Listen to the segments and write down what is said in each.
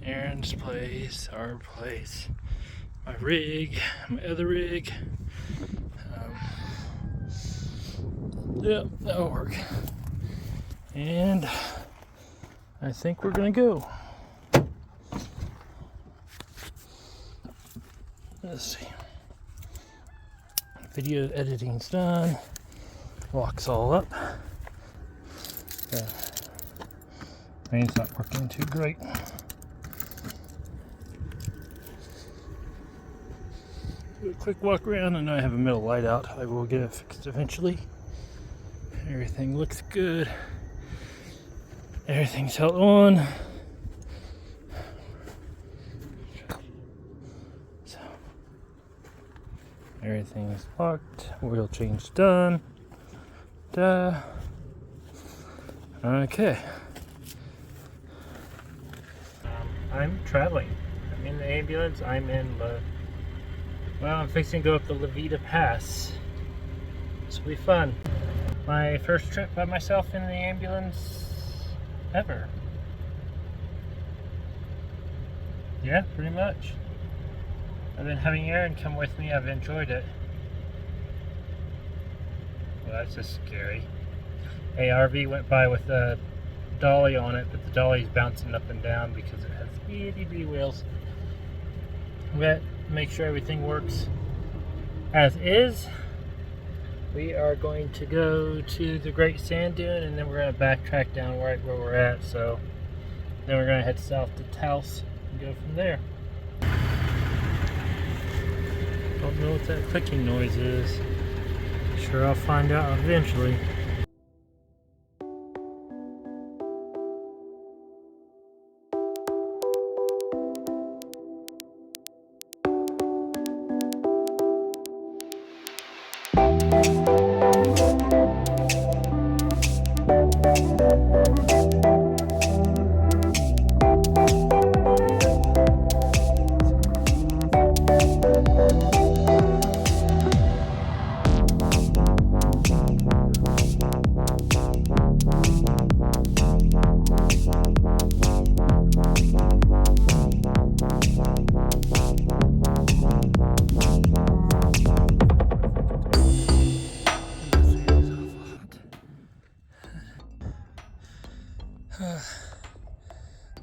Aaron's place, our place, my rig, my other rig. Yep, that'll work. And I think we're gonna go. Let's see. Video editing's done. Lock's all up. Rain's not working too great. Do a quick walk around. I know I have a middle light out. I will get it fixed eventually. Everything looks good. Everything's held on. So everything is locked. Oil change done. Okay. I'm traveling. I'm in the ambulance. I'm fixing to go up the Levita Pass. This will be fun. My first trip by myself in the ambulance ever. Yeah, pretty much. I've been having Aaron come with me. I've enjoyed it. Well, that's just scary. A RV went by with a dolly on it, but the dolly's bouncing up and down because it has itty bitty wheels. But make sure everything works as is. We are going to go to the Great Sand Dune, and then we're going to backtrack down right where we're at. So then we're going to head south to Taos and go from there. Don't know what that clicking noise is. Sure, I'll find out eventually.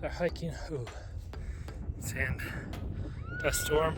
They're hiking. Ooh, sand, dust storm.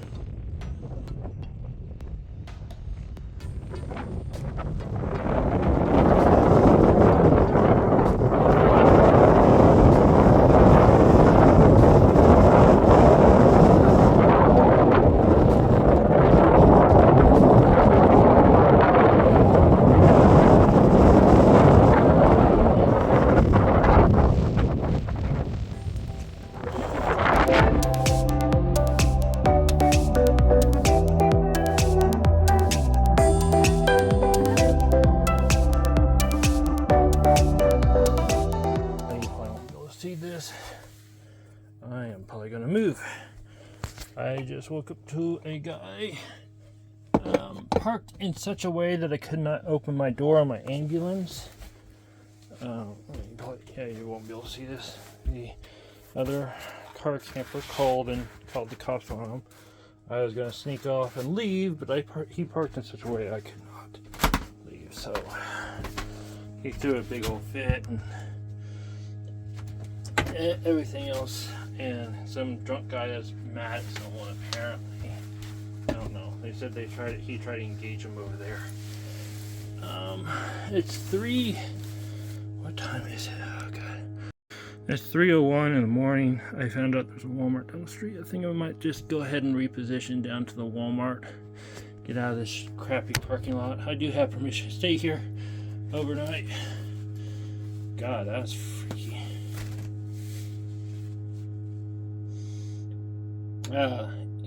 I am probably gonna move. I just woke up to a guy parked in such a way that I could not open my door on my ambulance. Yeah, you won't be able to see this. The other car camper called the cops on him. I was gonna sneak off and leave, but he parked in such a way I could not leave. So he threw a big old fit and everything else, and some drunk guy that's mad at someone apparently. I don't know. They said he tried to engage him over there. It's 3. What time is it? Oh god. It's 3:01 in the morning. I found out there's a Walmart down the street. I think I might just go ahead and reposition down to the Walmart. Get out of this crappy parking lot. I do have permission to stay here overnight. God, that's freaky.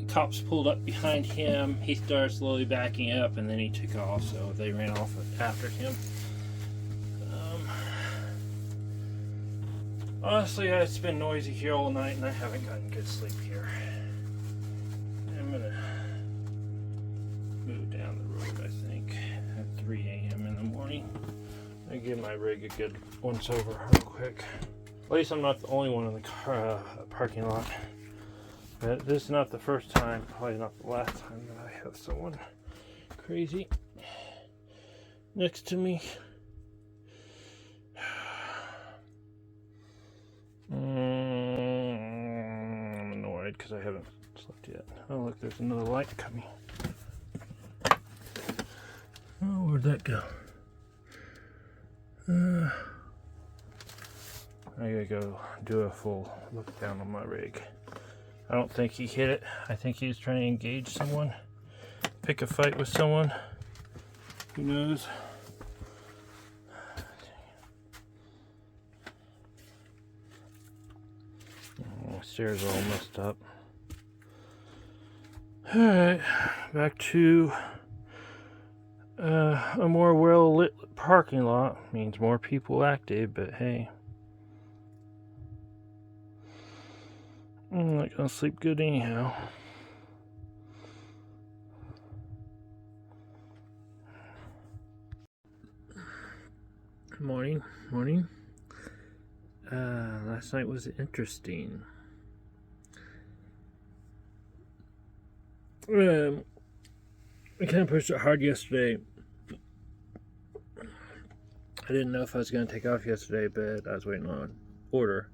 Cops pulled up behind him. He started slowly backing up, and then he took off, so they ran off after him. Honestly, it's been noisy here all night, and I haven't gotten good sleep here. I'm gonna move down the road, I think, at 3 a.m. in the morning. I give my rig a good once over real quick. At least I'm not the only one in the parking lot. But this is not the first time, probably not the last time that I have someone crazy next to me. I'm annoyed because I haven't slept yet. Oh look, there's another light coming. Oh, where'd that go? I gotta go do a full look down on my rig. I don't think he hit it. I think he's trying to engage someone, pick a fight with someone. Who knows? Oh, stairs are all messed up. Alright, back to a more well-lit parking lot. Means more people active, but hey. I'm not gonna sleep good anyhow. Morning. Last night was interesting. I kind of pushed it hard yesterday. I didn't know if I was going to take off yesterday, but I was waiting on an order.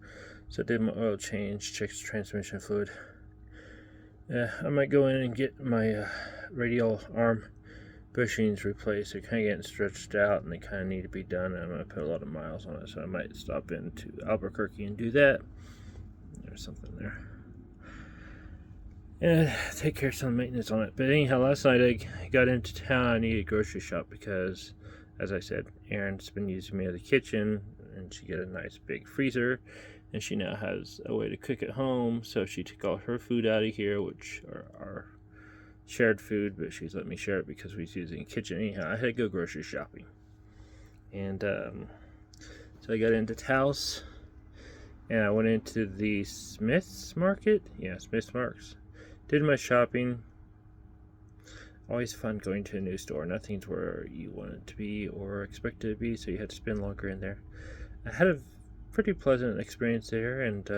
So I did my oil change, checked the transmission fluid. I might go in and get my radial arm bushings replaced. They're kind of getting stretched out and they kind of need to be done. I'm going to put a lot of miles on it, so I might stop into Albuquerque and do that. There's something there. And take care of some maintenance on it. But anyhow, last night I got into town. I needed a grocery shop because, as I said, Erin's been using me as a kitchen, and she got a nice big freezer, and she now has a way to cook at home. So she took all her food out of here, which are our shared food, but she's let me share it because we was using a kitchen. Anyhow, I had to go grocery shopping, and so I got into Taos, and I went into the Smith's Market. Yeah, Smith's Marks. Did my shopping. Always fun going to a new store. Nothing's where you want it to be or expect it to be, so you had to spend longer in there. I had a pretty pleasant experience there, and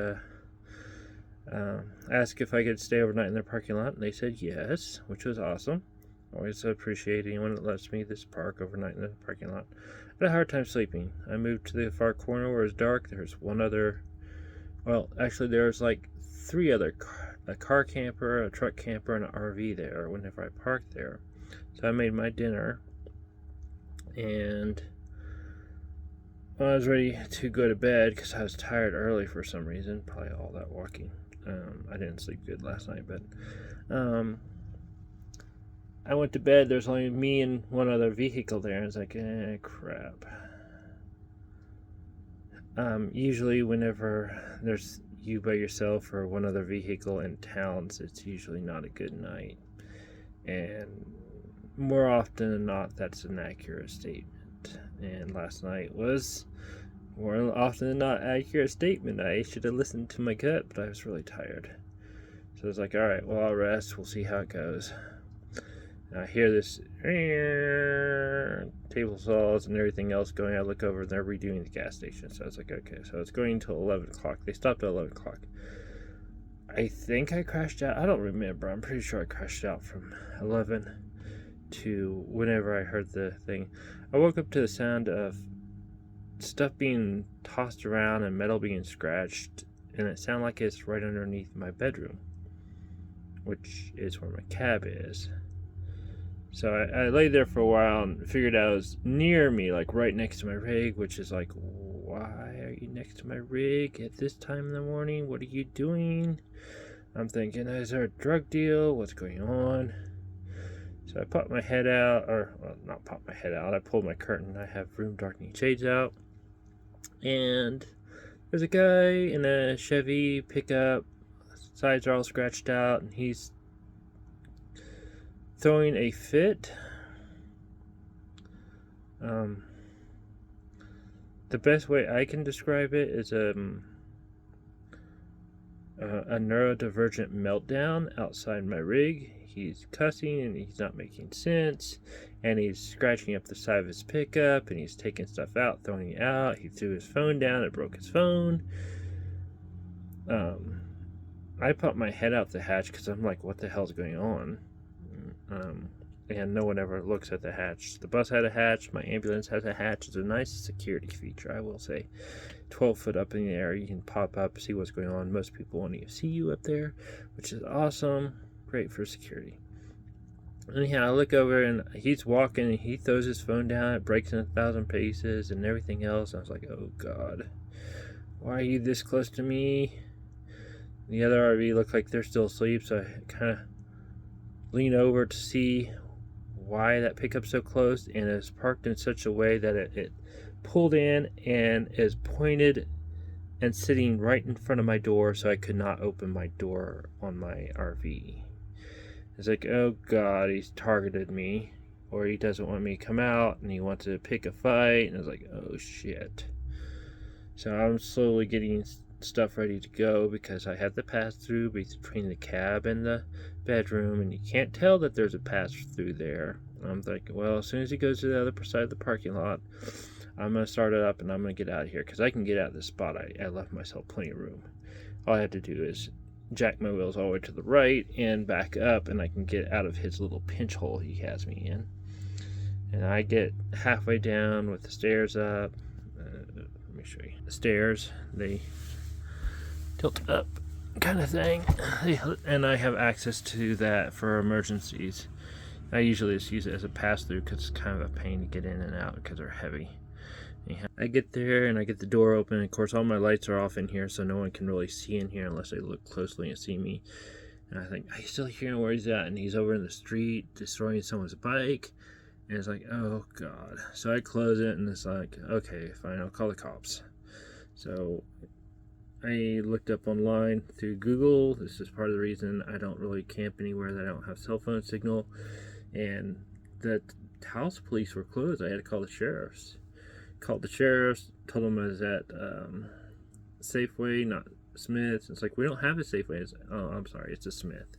asked if I could stay overnight in their parking lot, and they said yes, which was awesome. Always appreciate anyone that lets me this park overnight in the parking lot. I had a hard time sleeping. I moved to the far corner where it was dark. There's one other, well, actually there's like three other a car camper, a truck camper, and an RV there whenever I parked there. So I made my dinner, and I was ready to go to bed because I was tired early for some reason, probably all that walking. I didn't sleep good last night, but I went to bed. There's only me and one other vehicle there, and I was like, crap. Usually whenever there's you by yourself or one other vehicle in towns, it's usually not a good night, and more often than not, that's an accurate statement. And last night was more often than not accurate statement. I should have listened to my gut, but I was really tired, so I was like, all right, well, I'll rest, we'll see how it goes. And I hear this table saws and everything else going. I look over and they're redoing the gas station. So I was like, okay, so it's going until 11 o'clock. They stopped at 11 o'clock. I think I crashed out. I don't remember. I'm pretty sure I crashed out from 11 to whenever I heard the thing. I woke up to the sound of stuff being tossed around and metal being scratched, and it sounded like it's right underneath my bedroom, which is where my cab is. So I lay there for a while and figured out it was near me, like right next to my rig, which is like, why are you next to my rig at this time in the morning? What are you doing? I'm thinking, is there a drug deal? What's going on? So I popped my head out, or, well, not popped my head out. I pulled my curtain. I have room darkening shades out. And there's a guy in a Chevy pickup. Sides are all scratched out, and he's throwing a fit. The best way I can describe it is a neurodivergent meltdown outside my rig. he's cussing and he's not making sense, and he's scratching up the side of his pickup, and he's taking stuff out, throwing it out. He threw his phone down, it broke his phone. I popped my head out the hatch because I'm like, what the hell's going on? And no one ever looks at the hatch. The bus had a hatch, my ambulance has a hatch. It's a nice security feature, I will say. 12 foot up in the air, you can pop up, see what's going on. Most people won't even see you up there, which is awesome. Great for security. Anyhow, I look over and he's walking and he throws his phone down, it breaks in 1,000 pieces and everything else. I was like, oh God, why are you this close to me? The other RV looked like they're still asleep, so I kind of lean over to see why that pickup's so close, and it's parked in such a way that it pulled in and is pointed and sitting right in front of my door, so I could not open my door on my RV. It's like, oh God, he's targeted me, or he doesn't want me to come out, and he wants to pick a fight, and I was like, oh shit. So I'm slowly getting stuff ready to go because I have the pass through between the cab and the bedroom, and you can't tell that there's a pass through there. I'm like, well, as soon as he goes to the other side of the parking lot, I'm going to start it up and I'm going to get out of here because I can get out of this spot. I left myself plenty of room. All I have to do is jack my wheels all the way to the right and back up, and I can get out of his little pinch hole he has me in. And I get halfway down with the stairs up. Let me show you. The stairs, they tilt up kind of thing, and I have access to that for emergencies. I usually just use it as a pass-through because it's kind of a pain to get in and out because they're heavy. Anyhow, I get there and I get the door open. Of course, all my lights are off in here, so no one can really see in here unless they look closely and see me. And I think, I still hear him where he's at, and he's over in the street destroying someone's bike. And it's like, oh God. So I close it, and it's like, okay, fine, I'll call the cops. So I looked up online through Google. This is part of the reason I don't really camp anywhere that I don't have cell phone signal. And the house police were closed. I had to call the sheriffs. Called the sheriffs, told them I was at Safeway, not Smith's. It's like, we don't have a Safeway. It's, oh, I'm sorry, it's a Smith.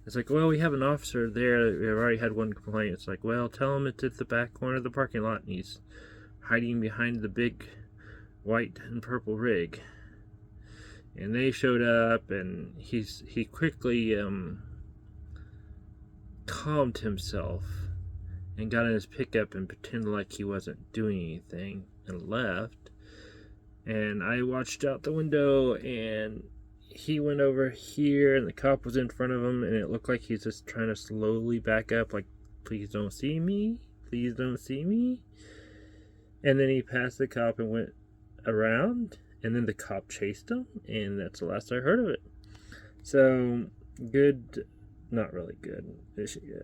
It's like, well, we have an officer there. We've already had one complaint. It's like, well, tell him it's at the back corner of the parking lot, and he's hiding behind the big white and purple rig. And they showed up, and he quickly calmed himself and got in his pickup and pretended like he wasn't doing anything and left. And I watched out the window, and he went over here, and the cop was in front of him, and it looked like he's just trying to slowly back up, like, please don't see me, please don't see me. And then he passed the cop and went around, and then the cop chased him, and that's the last I heard of it. So, good, not really good,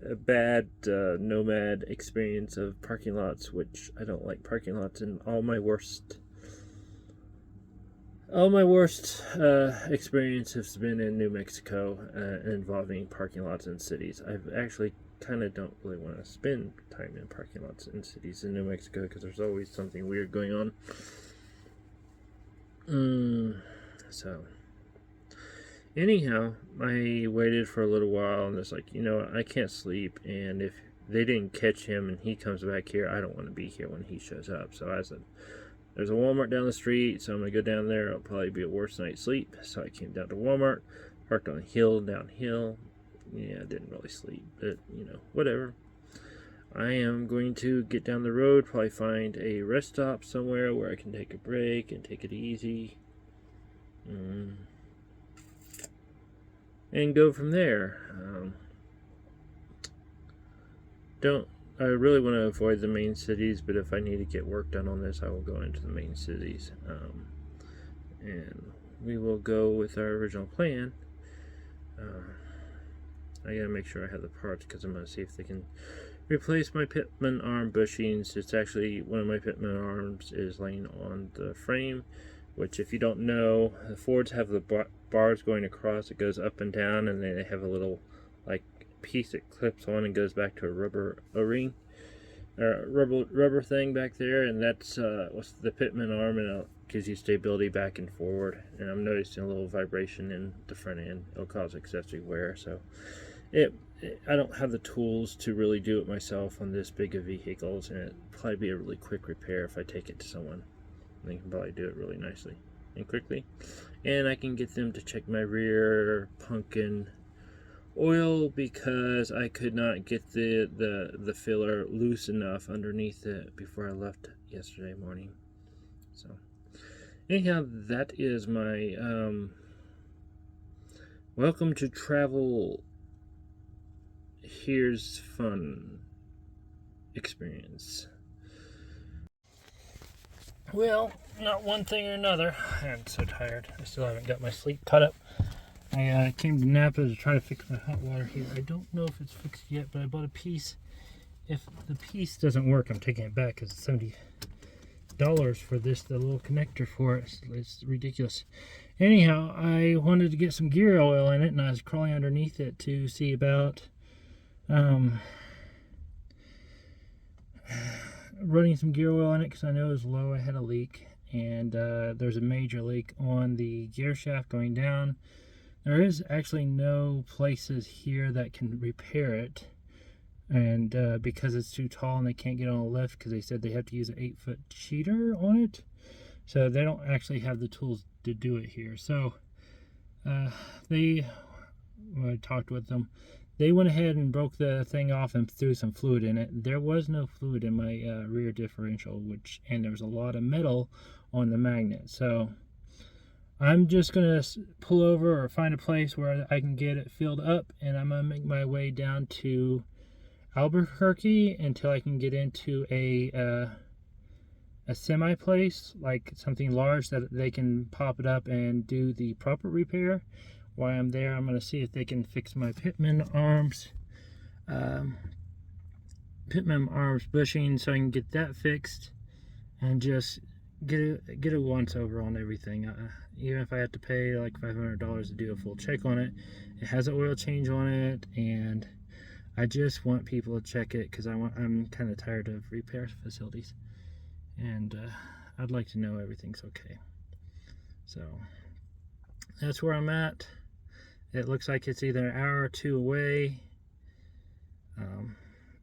a bad Nomad experience of parking lots, which I don't like parking lots, and all my worst experience has been in New Mexico involving parking lots in cities. I've actually kind of don't really want to spend time in parking lots in cities in New Mexico because there's always something weird going on. So anyhow, I waited for a little while, and it's like, you know, I can't sleep, and if they didn't catch him and he comes back here, I don't want to be here when he shows up. So I said, there's a Walmart down the street, so I'm going to go down there. It'll probably be a worse night's sleep. So I came down to Walmart, parked on a hill, downhill. Yeah, I didn't really sleep, but, you know, whatever. I am going to get down the road, probably find a rest stop somewhere where I can take a break and take it easy. And go from there. I really want to avoid the main cities, but if I need to get work done on this, I will go into the main cities. And we will go with our original plan. I gotta make sure I have the parts because I'm gonna see if they can replace my Pitman arm bushings. It's actually one of my Pitman arms is laying on the frame, which, if you don't know, the Fords have the bars going across. It goes up and down, and then they have a little like piece that clips on and goes back to a rubber O-ring or rubber thing back there, and that's what's the Pitman arm, and it gives you stability back and forward. And I'm noticing a little vibration in the front end. It'll cause accessory wear, so I don't have the tools to really do it myself on this big of vehicles, and it'd probably be a really quick repair if I take it to someone. They can probably do it really nicely and quickly, and I can get them to check my rear pumpkin oil because I could not get the filler loose enough underneath it before I left yesterday morning. So anyhow, that is my welcome to travel, here's fun experience. Well, not one thing or another. I'm so tired. I still haven't got my sleep caught up. I came to Napa to try to fix my hot water heater. I don't know if it's fixed yet, but I bought a piece. If the piece doesn't work, I'm taking it back because it's $70 for this, the little connector for it. It's ridiculous. Anyhow, I wanted to get some gear oil in it, and I was crawling underneath it to see about running some gear oil in it because I know it was low. I had a leak, and there's a major leak on the gear shaft going down. There is actually no places here that can repair it, and because it's too tall and they can't get on a lift because they said they have to use an 8-foot cheater on it, so they don't actually have the tools to do it here. So when I talked with them, they went ahead and broke the thing off and threw some fluid in it. There was no fluid in my rear differential, and there was a lot of metal on the magnet. So I'm just gonna pull over or find a place where I can get it filled up, and I'm gonna make my way down to Albuquerque until I can get into a semi place, like something large that they can pop it up and do the proper repair. While I'm there, I'm going to see if they can fix my pitman arms bushing, so I can get that fixed and just get a once over on everything. Even if I have to pay like $500 to do a full check on it, it has an oil change on it, and I just want people to check it because I'm kind of tired of repair facilities, and I'd like to know everything's okay. So that's where I'm at. It looks like it's either an hour or two away.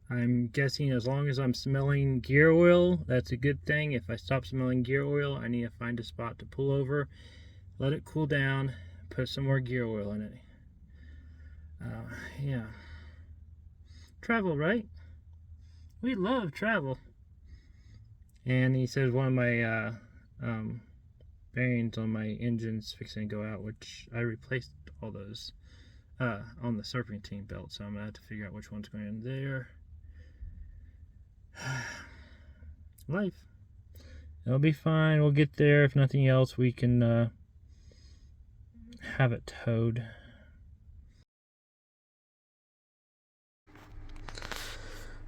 I'm guessing as long as I'm smelling gear oil, that's a good thing. If I stop smelling gear oil, I need to find a spot to pull over, let it cool down, put some more gear oil in it. Yeah. Travel, right? We love travel. And he says one of my bearings on my engine's fixing to go out, which I replaced all those on the serpentine belt, so I'm gonna have to figure out which one's going in there. Life. It'll be fine. We'll get there. If nothing else, we can have it towed.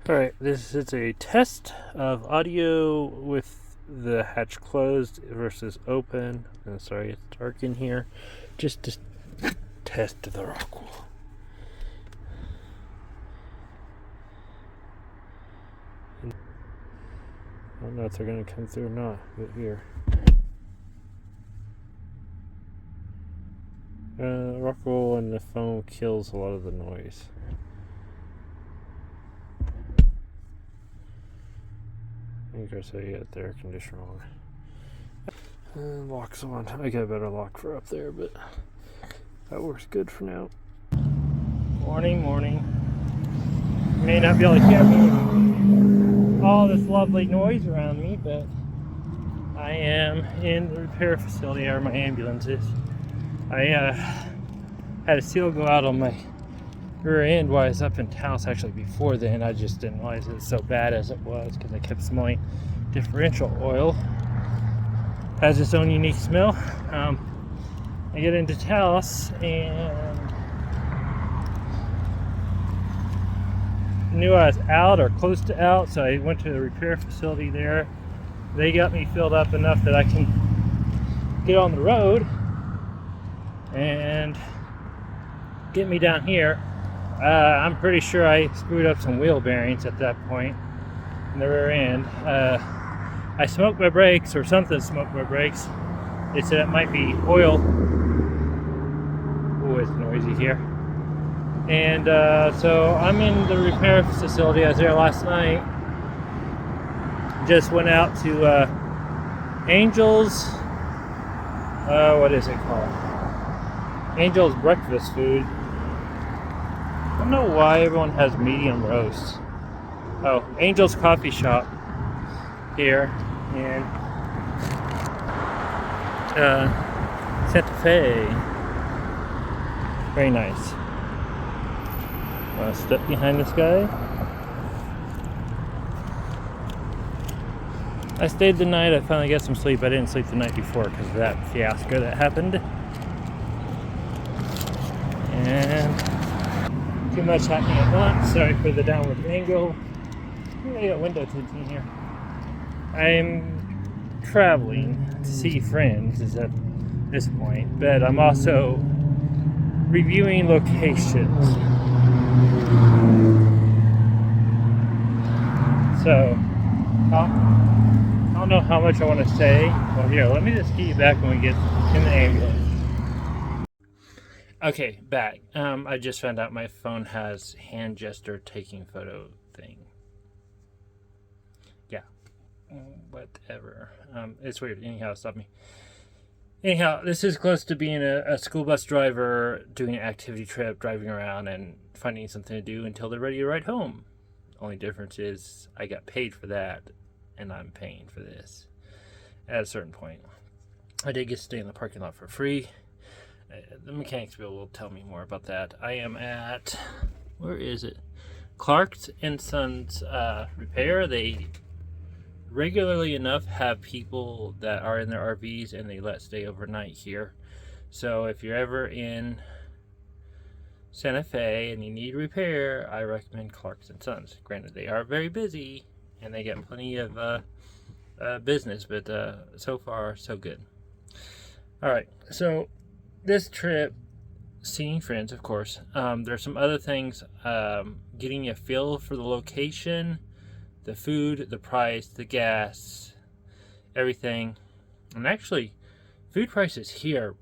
Alright, this is a test of audio with the hatch closed versus open. Sorry, it's dark in here. Just to test the Rockwell. I don't know if they're going to come through or not, but here. Rockwell and the phone kills a lot of the noise. I think I say you got the air conditioner on. Lock's on. I got a better lock for up there, but that works good for now. Morning, morning. You may not be able to hear me, all this lovely noise around me, but I am in the repair facility where my ambulance is. I had a seal go out on my rear end while I was up in Taos. Actually, before then, I just didn't realize it was so bad as it was because I kept smelling differential oil. Has its own unique smell. I get into Taos and knew I was out or close to out, so I went to the repair facility there. They got me filled up enough that I can get on the road and get me down here. I'm pretty sure I screwed up some wheel bearings at that point in the rear end. I smoked my brakes, or something smoked my brakes. They said it might be oil. Oh, it's noisy here. And so I'm in the repair facility. I was there last night. Just went out to Angel's, what is it called? Angel's breakfast food. I don't know why everyone has medium roast. Oh, Angel's Coffee Shop here in Santa Fe. Very nice. Want to step behind this guy? I stayed the night. I finally got some sleep. I didn't sleep the night before because of that fiasco that happened. And too much happening at once. Sorry for the downward angle. I got window tints in here. I'm traveling to see friends is at this point, but I'm also reviewing locations. So, I don't know how much I want to say. Well, here, let me just get you back when we get in the ambulance. Okay, back. I just found out my phone has hand gesture taking photo thing. Yeah. Whatever. It's weird. Anyhow, stop me. Anyhow, this is close to being a school bus driver doing an activity trip, driving around and finding something to do until they're ready to ride home. Only difference is I got paid for that, and I'm paying for this at a certain point. I did get to stay in the parking lot for free. The mechanics will tell me more about that. I am at, where is it? Clark's and Sons Repair. They regularly enough have people that are in their RVs and they let stay overnight here. So if you're ever in Santa Fe and you need repair, I recommend Clark's and Sons. Granted, they are very busy and they get plenty of business, but so far so good. All right, so this trip, seeing friends, of course. There's some other things, getting a feel for the location, the food, the price, the gas, everything. And actually, food prices here are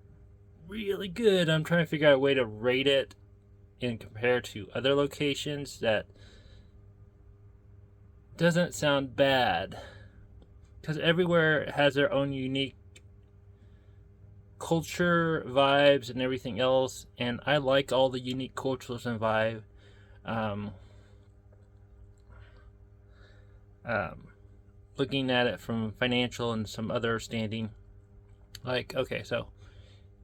really good. I'm trying to figure out a way to rate it and compare to other locations that doesn't sound bad. Because everywhere has their own unique culture, vibes, and everything else. And I like all the unique cultures and vibe. Looking at it from financial and some other standing, like, okay, so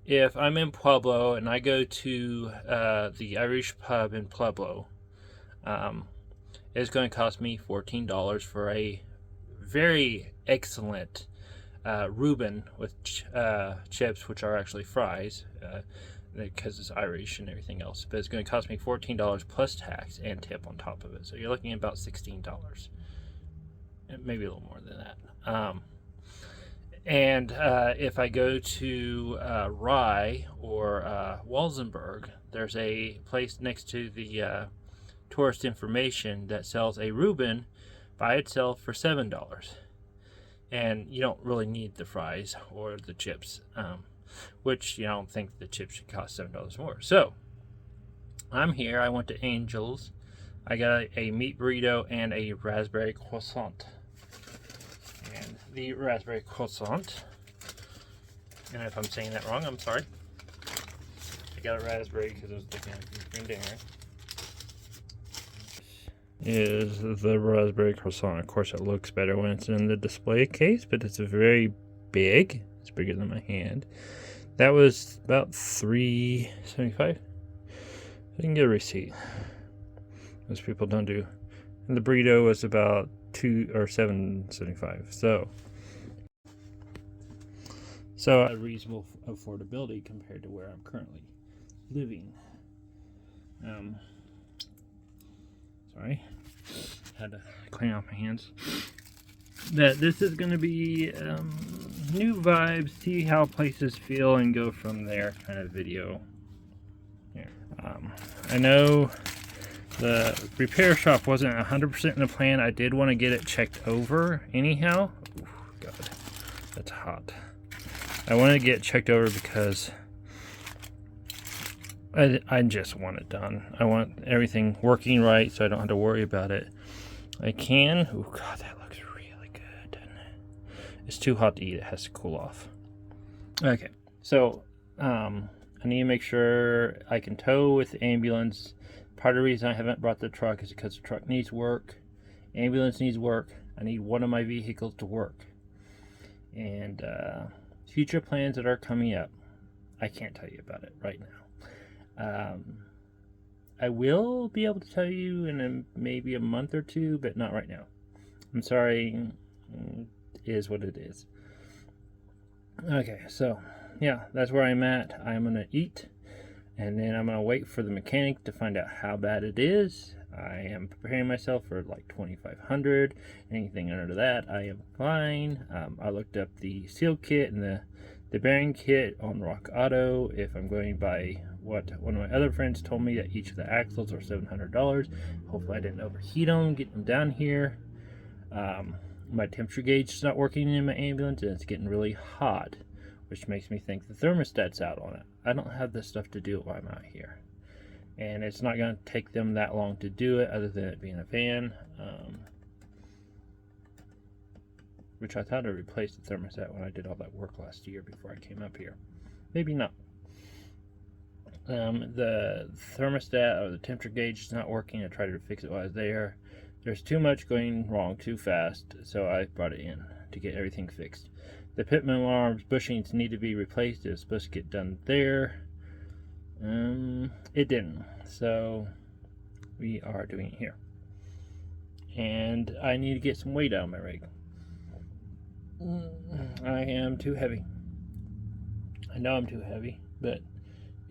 if I'm in Pueblo and I go to the Irish pub in Pueblo, it's going to cost me $14 for a very excellent Reuben with chips, which are actually fries, because it's Irish and everything else. But it's going to cost me $14 plus tax and tip on top of it. So you're looking at about $16. Maybe a little more than that. And if I go to Rye or Walsenburg, there's a place next to the tourist information that sells a Reuben by itself for $7. And you don't really need the fries or the chips, which you don't think the chips should cost $7 more. So I'm here. I went to Angel's. I got a meat burrito and a raspberry croissant. And the raspberry croissant, and if I'm saying that wrong, I'm sorry. I got a raspberry because I was looking at the green dinner. Is the raspberry croissant. Of course, it looks better when it's in the display case, but it's very big. It's bigger than my hand. That was about $3.75. I can get a receipt. Most people don't do. And the burrito was about $7.75. So a reasonable affordability compared to where I'm currently living. Sorry, had to clean off my hands. That this is going to be new vibes, see how places feel, and go from there kind of video. Here. I know the repair shop wasn't 100% in the plan. I did want to get it checked over anyhow. Ooh, God, that's hot. I wanted to get it checked over because I just want it done. I want everything working right so I don't have to worry about it. I can. Oh God, that looks really good, doesn't it? It's too hot to eat. It has to cool off. Okay, so I need to make sure I can tow with the ambulance. Part of the reason I haven't brought the truck is because the truck needs work. Ambulance needs work. I need one of my vehicles to work. And future plans that are coming up, I can't tell you about it right now. I will be able to tell you in maybe a month or two, but not right now. I'm sorry. It is what it is. Okay, so yeah, that's where I'm at. I'm gonna eat, and then I'm gonna wait for the mechanic to find out how bad it is. I am preparing myself for like 2,500. Anything under that, I am fine. I looked up the seal kit and the bearing kit on Rock Auto. If I'm going by what one of my other friends told me, that each of the axles are $700. Hopefully I didn't overheat them getting them down here. My temperature gauge is not working in my ambulance, and it's getting really hot, which makes me think the thermostat's out on it. I don't have this stuff to do it while I'm out here, and it's not going to take them that long to do it other than it being a van, which I thought I replaced the thermostat when I did all that work last year before I came up here. Maybe not. The thermostat or the temperature gauge is not working. I tried to fix it while I was there. There's too much going wrong too fast, so I brought it in to get everything fixed. The pitman arms bushings need to be replaced. It was supposed to get done there. It didn't, so we are doing it here. And I need to get some weight out of my rig. I am too heavy. I know I'm too heavy,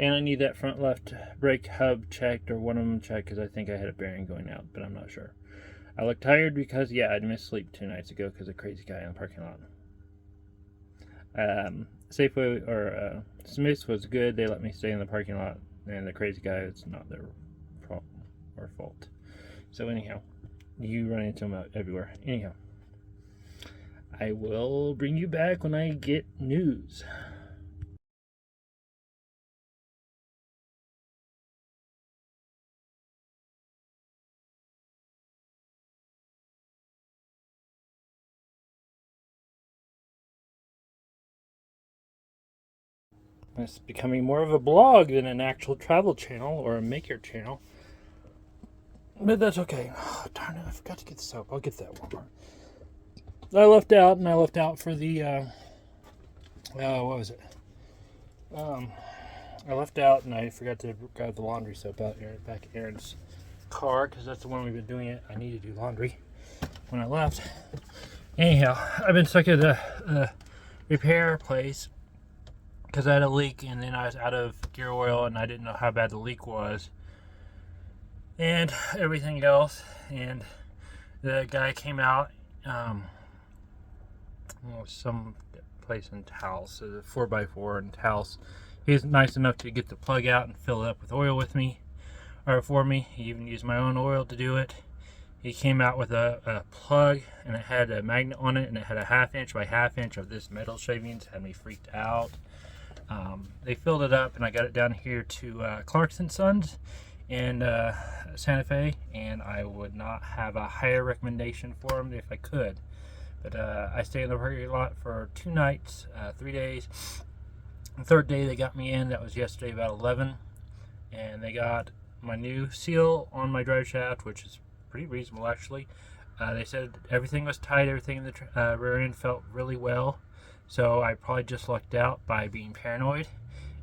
and I need that front left brake hub checked, or one of them checked, because I think I had a bearing going out, but I'm not sure. I look tired because, yeah, I missed sleep 2 nights ago because of a crazy guy in the parking lot. Safeway or Smith's was good. They let me stay in the parking lot, and the crazy guy, it's not their problem or fault. So anyhow, you run into them everywhere. Anyhow, I will bring you back when I get news. It's becoming more of a blog than an actual travel channel or a maker channel. But that's okay. Oh, darn it, I forgot to get the soap. I'll get that one more. I left out for the, what was it? I left out and I forgot to grab the laundry soap out here back at Aaron's car, because that's the one we've been doing it. I need to do laundry when I left. Anyhow, I've been stuck at a repair place because I had a leak, and then I was out of gear oil and I didn't know how bad the leak was and everything else. And the guy came out, some place in Taos, a 4x4 in Taos. He was nice enough to get the plug out and fill it up with oil with me, or for me. He even used my own oil to do it. He came out with a plug, and it had a magnet on it, and it had a 1/2 inch by 1/2 inch of this metal shavings. Had me freaked out. They filled it up, and I got it down here to Clarkson Sons in Santa Fe, and I would not have a higher recommendation for them if I could. But I stayed in the parking lot for 2 nights, 3 days. The 3rd day they got me in. That was yesterday about 11, and they got my new seal on my drive shaft, which is pretty reasonable actually. They said everything was tight, everything in the rear end felt really well, so I probably just lucked out by being paranoid,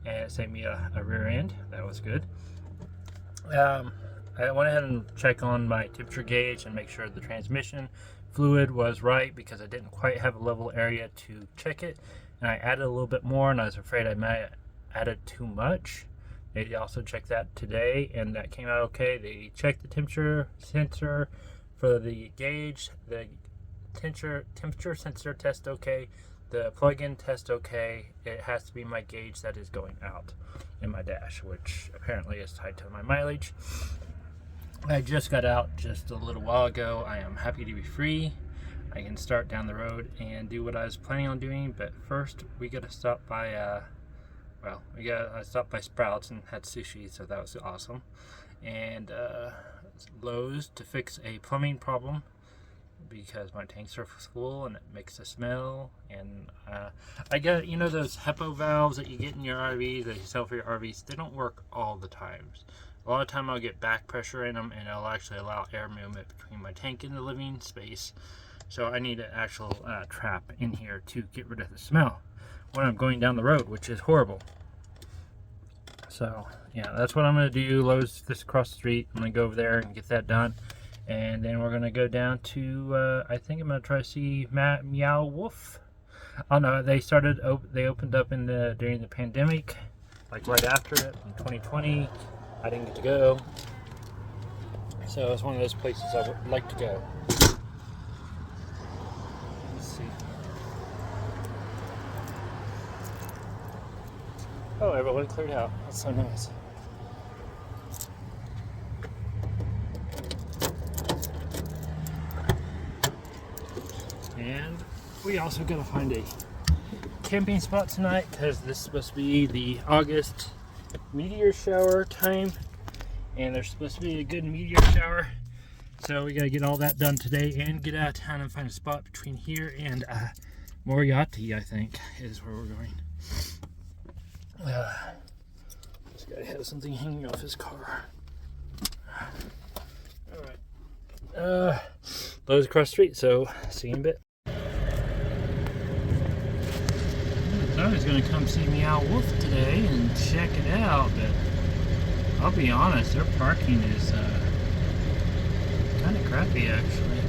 and it saved me a rear end. That was good. I went ahead and checked on my temperature gauge and make sure the transmission fluid was right, because I didn't quite have a level area to check it, and I added a little bit more, and I was afraid I might have added too much. They also checked that today, and that came out okay. They checked the temperature sensor for the gauge, the temperature sensor test okay, the plug-in test okay. It has to be my gauge that is going out in my dash, which apparently is tied to my mileage. I just got out just a little while ago. I am happy to be free. I can start down the road and do what I was planning on doing, but first we gotta stop by well, I stopped by Sprouts and had sushi, so that was awesome. And Lowe's to fix a plumbing problem because my tanks are full and it makes a smell. And I got, you know, those HEPA valves that you get in your RVs that you sell for your RVs, they don't work all the times. A lot of time I'll get back pressure in them, and it'll actually allow air movement between my tank and the living space. So I need an actual trap in here to get rid of the smell when I'm going down the road, which is horrible. So yeah, that's what I'm going to do. Lowe's this across the street. I'm going to go over there and get that done. And then we're going to go down to, I think I'm going to try to see Meow Wolf. Oh no, they opened up during the pandemic, like right after it in 2020. I didn't get to go. So it's one of those places I would like to go. Let's see. Oh, everyone cleared out. That's so nice. And we also gotta find a camping spot tonight because this is supposed to be the August meteor shower time, and there's supposed to be a good meteor shower. So we gotta get all that done today and get out of town and find a spot between here and Moriarty, I think, is where we're going. This guy has something hanging off his car. Alright. Lowe's across the street, so see you in a bit. I was going to come see Meow Wolf today and check it out, but I'll be honest, their parking is kind of crappy actually.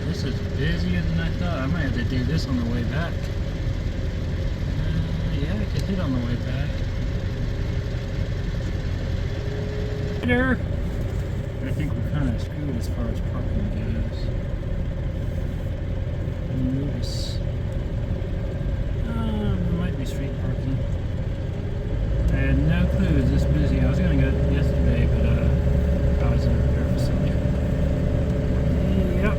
This is busier than I thought. I might have to do this on the way back. Yeah, I could hit on the way back. There. I think we're kind of screwed as far as parking goes. Notice. There might be street parking. I had no clue it was this busy. I was going to go yesterday, but I was in a repair facility. Yep.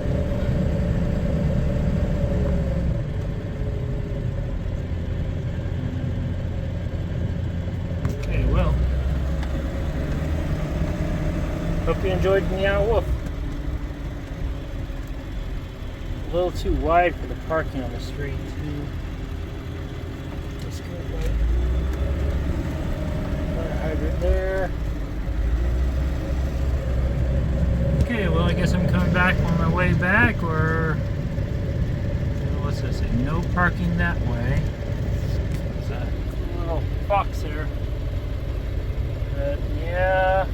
Okay, well. Hope you enjoyed Meow Wolf. A little too wide for the parking on the street, too. Let's go right. Fire hydrant there. Okay, well, I guess I'm coming back on my way back, or what's this say? No parking that way. There's a little fox there. But yeah.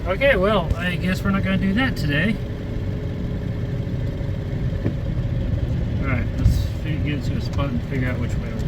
Okay, well, I guess we're not going to do that today. Alright, let's get to a spot and figure out which way we're